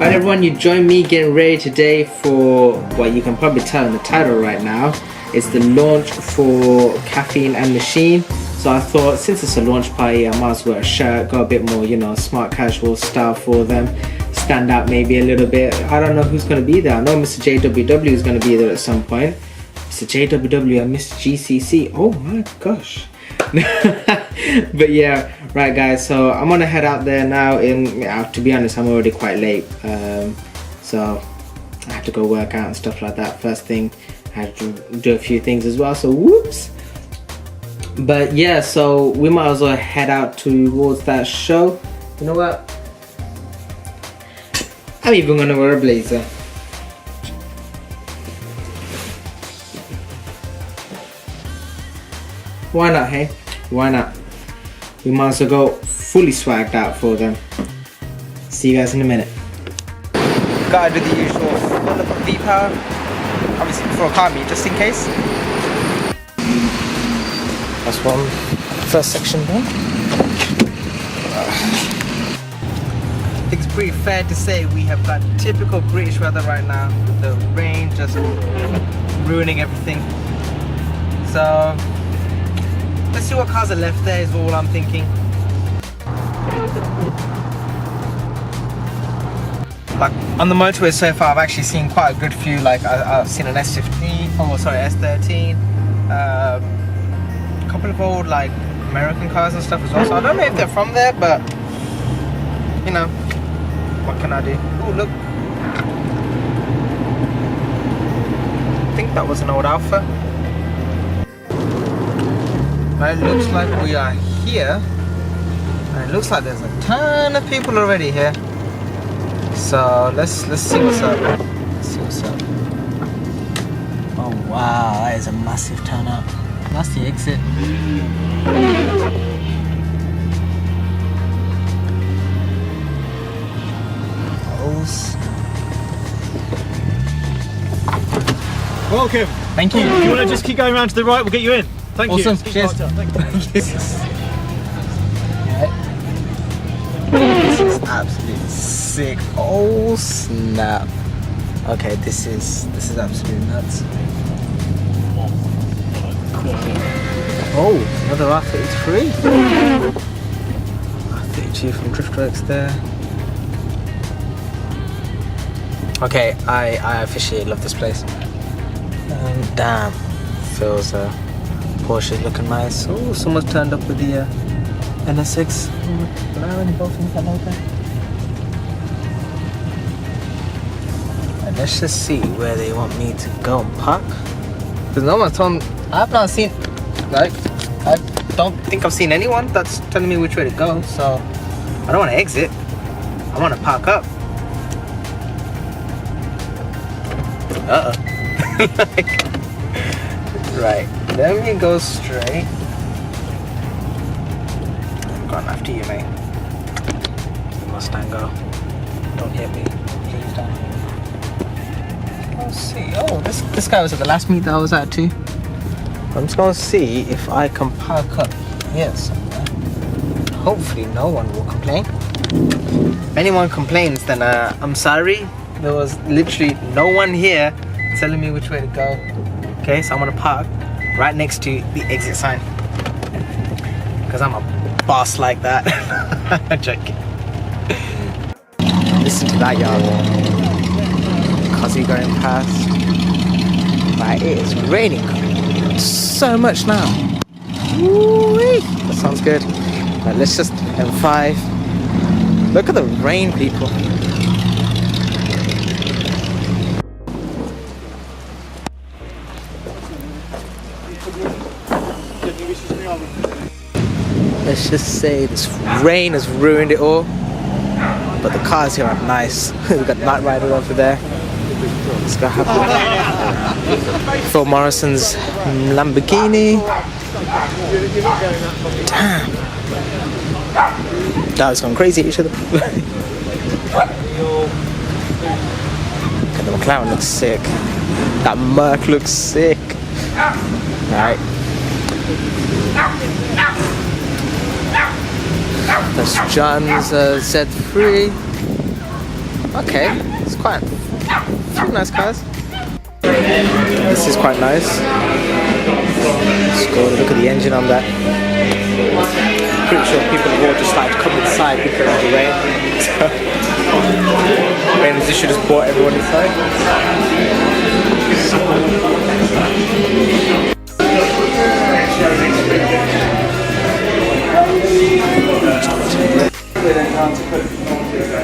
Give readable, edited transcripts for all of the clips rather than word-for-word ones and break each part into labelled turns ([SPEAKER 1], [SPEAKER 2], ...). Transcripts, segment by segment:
[SPEAKER 1] Alright everyone, you join me getting ready today for what you can probably tell in the title right now. It's the launch for Caffeine and Machine. So I thought since it's a launch party, I might as well wear a shirt, go a bit more, you know, smart casual style for them. Stand out maybe a little bit. I don't know who's going to be there. I know Mr. JWW is going to be there at some point. Mr. JWW and Mr. GCC. Oh my gosh. But yeah, right guys, so I'm gonna head out there now. To be honest, I'm already quite late, so I have to go work out and stuff like that first thing. I have to do a few things as well, so whoops. But yeah, so we might as well head out towards that show. You know what, I'm even gonna wear a blazer. Why not, hey? Why not? We might as well go fully swagged out for them. See you guys in a minute. Gotta do the usual fill up of V-Power. Obviously before a car meet, just in case. That's one first section done. I think it's pretty fair to say we have got typical British weather right now. The rain just ruining everything. So let's see what cars are left there is all I'm thinking. Like on the motorway so far, I've actually seen quite a good few. Like I've seen an S15, oh sorry, S13, a couple of old like American cars and stuff as well. So I don't know if they're from there, but you know, what can I do? Oh look, I think that was an old Alpha. It looks like we are here, and it looks like there's a ton of people already here. So let's see what's up. Let's see what's up. Oh wow, that is a massive turnout. That's the exit.
[SPEAKER 2] Welcome.
[SPEAKER 1] Thank you.
[SPEAKER 2] If you want to just keep going around to the right, we'll get you in. Thank you.
[SPEAKER 1] Awesome. Cheers.
[SPEAKER 2] Thank you.
[SPEAKER 1] This is absolutely sick. Oh snap. Okay, this is absolutely nuts. Oh, another R33. R32 from Driftworks there. Okay, I officially love this place. Damn, feels Porsche looking nice. Oh, someone's turned up with the NSX. And let's just see where they want me to go and park. Because no one's told me, I've not seen, like, I don't think I've seen anyone that's telling me which way to go. So I don't want to exit. I want to park up. Right, let me go straight. I'm going after you, mate. Mustang, go. Don't hit me. Please don't. Let's see. Oh, this guy was at the last meet that I was at too. I'm just gonna see if I can park up here somewhere. Hopefully no one will complain. If anyone complains, then I'm sorry. There was literally no one here telling me which way to go. Okay, so I'm gonna park right next to the exit sign because I'm a boss like that. I'm joking. Listen to that, y'all. Cause we're going past. Right, it is raining so much now. Woo-wee. That sounds good. Right, let's just M5. Look at the rain, people. Let's just say this rain has ruined it all, but the cars here are nice. We've got Night Rider over there. Let's go have Phil Morrison's Lamborghini. Damn, that was going crazy at each other. Okay, the McLaren looks sick. That Merc looks sick. Alright. That's John's Z3. Okay, it's quite few nice cars. This is quite nice. Let's go look at the engine on that. Pretty sure people have all just started to come inside because of the rain. So, rain as should just brought everyone inside.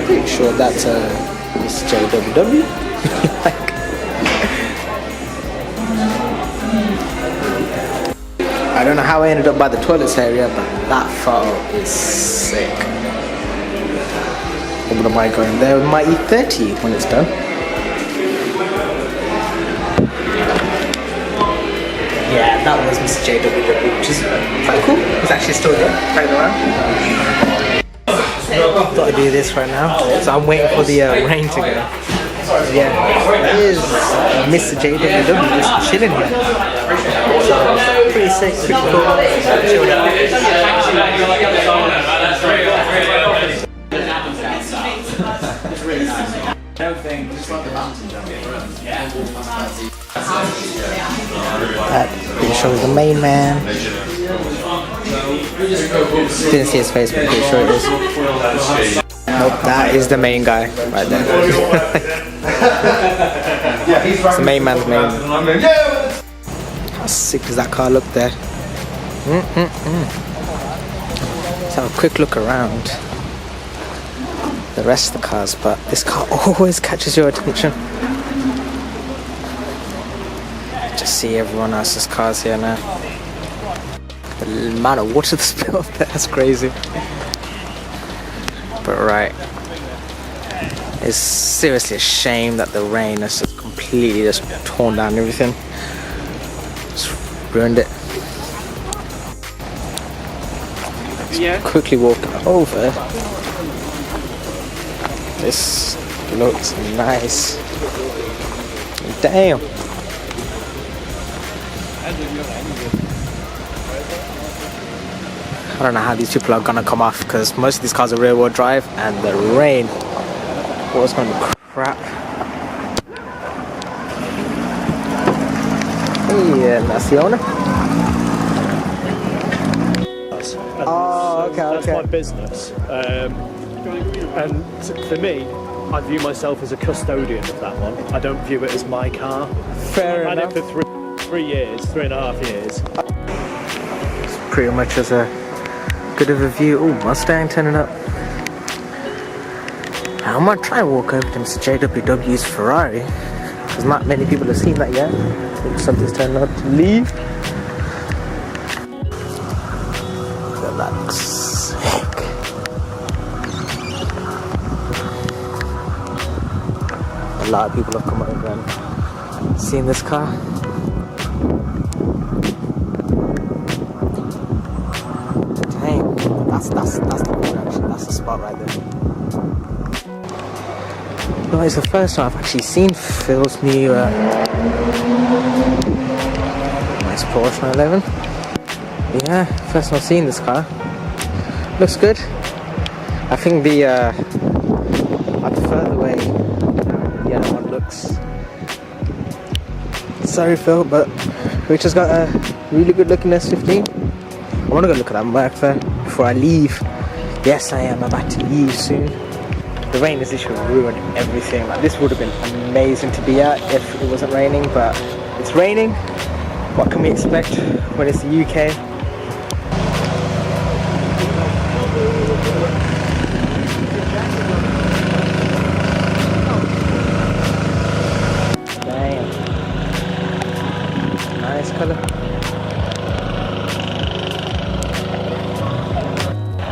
[SPEAKER 1] Pretty sure that's Miss JWW. I don't know how I ended up by the toilets area, but that photo is sick. What am I going there with my E30 when it's done? Yeah, that was Mr. JWW, which is quite cool. He's actually still there, playing around. Thought I'd do this right now, so I'm waiting for the rain to go. Yeah, here's Mr. JWW just chilling here. So, pretty sick, pretty cool. Chilled out. That pretty sure is the main man. Didn't see his face, but pretty sure it is. Nope, that is the main guy right there. It's the main man's main. How sick does that car look there? Let's have a quick look around the rest of the cars, but this car always catches your attention. Just see everyone else's cars here now. The amount of water that's spilled there, that's crazy. But right, it's seriously a shame that the rain has just completely just torn down everything. Just ruined it. Just quickly walking over. This looks nice. Damn. I don't know how these people are gonna come off because most of these cars are rear wheel drive and the rain was gonna be crap. Yeah, that's the owner. Oh, okay,
[SPEAKER 2] that's my business. And for me, I view myself as a custodian of that one. I don't view it as my car.
[SPEAKER 1] Fair enough.
[SPEAKER 2] I've had it for 3 years, 3.5 years.
[SPEAKER 1] It's pretty much as a good of a view. Oh, Mustang turning up. I might try and walk over to Mr. JWW's Ferrari because not many people have seen that yet. I think something's turning up to leave. That looks sick. A lot of people have come over and seen this car. Dang, that's the one actually. That's the spot right there. No, it's the first time I've actually seen Phil's new nice Porsche 911. Yeah, first time I've seen this car. Looks good. I think the further away the other one looks. Sorry Phil, but we just got a really good looking S15. I want to go look at that work fair before I leave. Yes, I am about to leave soon. The rain has literally ruined everything. Like, this would have been amazing to be at if it wasn't raining, but it's raining. What can we expect when it's the UK? Damn. Nice colour.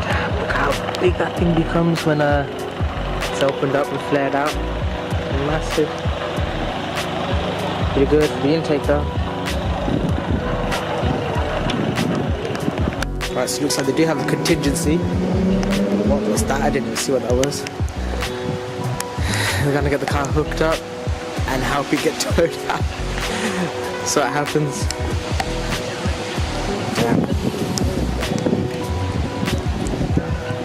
[SPEAKER 1] Damn, look how big that thing becomes when it's opened up and flared out. Massive. Pretty good for the intake though. Right, so it looks like they do have a contingency. What was that? I didn't even see what that was. We're gonna get the car hooked up and help it get towed out. So it happens. Yeah.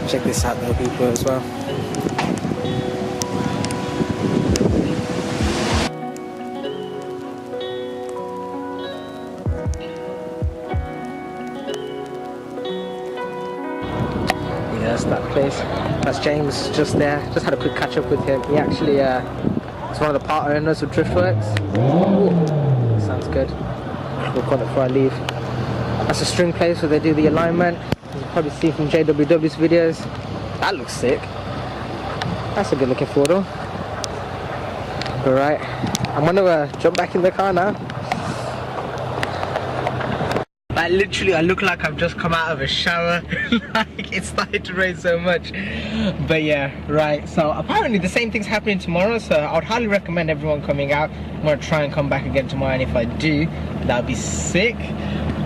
[SPEAKER 1] Check this out though, people, as well. that's that place. That's James just there. Just had a quick catch up with him. He actually is one of the part owners of Driftworks. Ooh, sounds good. We'll call it before I leave. That's a string place where they do the alignment. You'll probably see from JWW's videos. That looks sick. That's a good looking photo. Alright, I'm gonna jump back in the car now. Like literally I look like I've just come out of a shower. Like it started to rain so much. But yeah, right, so apparently the same thing's happening tomorrow, so I would highly recommend everyone coming out. I'm gonna try and come back again tomorrow, and if I do, that'd be sick.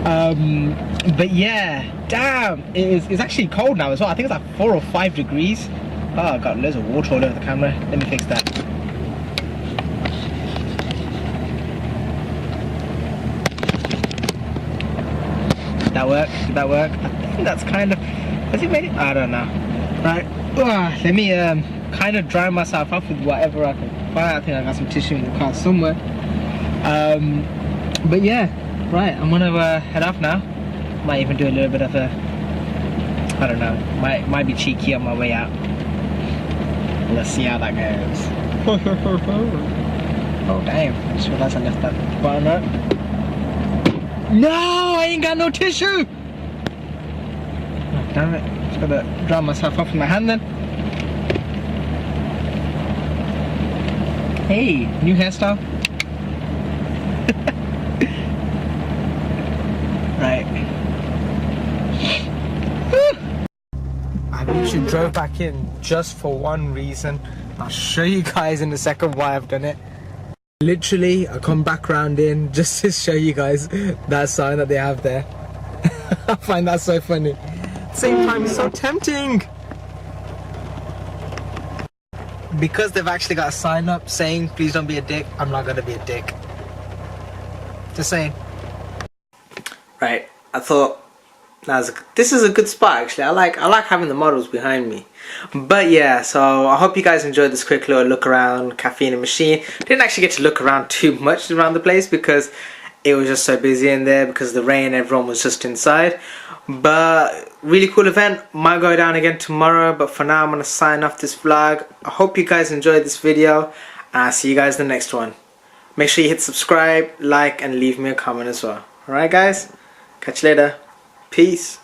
[SPEAKER 1] But yeah, damn, it's actually cold now as well. I think it's like 4 or 5 degrees. Oh, I got loads of water all over the camera. Let me fix that. Did that work? Did that work? I think that's kind of... Has it made it? I don't know. Right. Let me kind of dry myself up with whatever I can find. I think I got some tissue in the car somewhere. But yeah, right. I'm gonna head off now. Might even do a little bit of a... I don't know. Might be cheeky on my way out. Let's see how that goes. Oh damn! I just realized I left that button up. No, I ain't got no tissue! Oh, damn it. Just gotta dry myself off with my hand then. Hey, new hairstyle. Right. I literally drove back in just for one reason. I'll show you guys in a second why I've done it. Literally, I come back round in just to show you guys that sign that they have there. I find that so funny. At the same time, it's so tempting. Because they've actually got a sign up saying, please don't be a dick, I'm not gonna be a dick. Just saying. Right, I thought this is a good spot actually. I like having the models behind me. But yeah, so I hope you guys enjoyed this quick little look around Caffeine and Machine. Didn't actually get to look around too much around the place because it was just so busy in there because of the rain. Everyone was just inside. But really cool event. Might go down again tomorrow, but for now I'm gonna sign off this vlog. I hope you guys enjoyed this video, and I'll see you guys in the next one. Make sure you hit subscribe, like, and leave me a comment as well. Alright guys, catch you later. Peace.